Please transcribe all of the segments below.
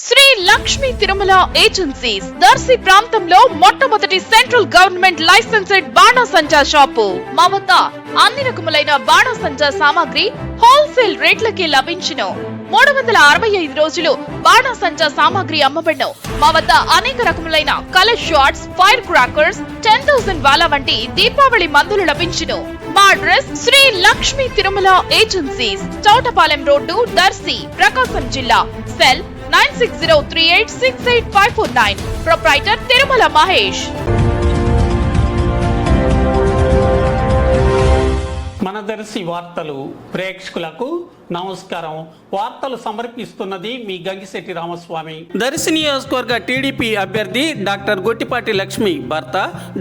Shri Lakshmi Tirumala agencies Darsi ప్రాంతంలో మొట్టమొదటి central government licensed బాణాసంచా shop. మా వద్ద అన్ని రకములైన బాణాసంచా సామాగ్రి హోల్సేల్ రేట్లకి లభించును. 365 రోజులు బాణాసంచా సామాగ్రి అమ్మబడును. మా వద్ద అనేక రకములైన కలర్ షాట్స్, ఫైర్ క్రాకర్స్, 10,000 వాలా వంటి దీపావళి మందులు లభించును. మా address Sri Lakshmi Tirumala agencies, Chowtapalem road, Darsi, Prakasam జిల్లా. సెల్ 9603868549. ప్రొప్రైటర్ తిరుమల మహేష్. మన దర్శి వార్తలు ప్రేక్షకులకు నమస్కారం. వార్తలు సమర్పిస్తున్నది మీ గంగిశెట్టి రామస్వామి. దర్శి నియోజకవర్గ టీడీపీ అభ్యర్థి డాక్టర్ గొట్టిపాటి లక్ష్మి భర్త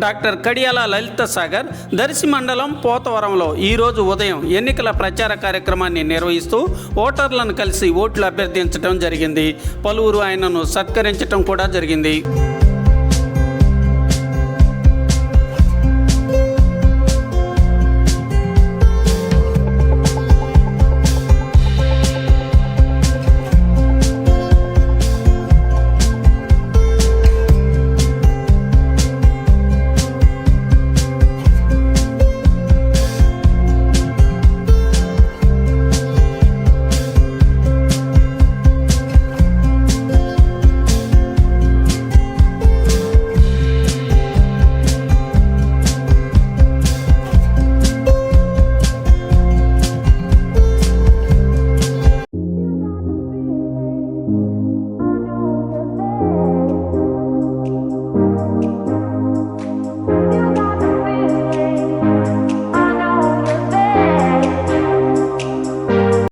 డాక్టర్ కడియాల లలిత సాగర్ దర్శి మండలం పోతవరంలో ఈరోజు ఉదయం ఎన్నికల ప్రచార కార్యక్రమాన్ని నిర్వహిస్తూ ఓటర్లను కలిసి ఓట్లు అభ్యర్థించడం జరిగింది. పలువురు ఆయనను సత్కరించడం కూడా జరిగింది.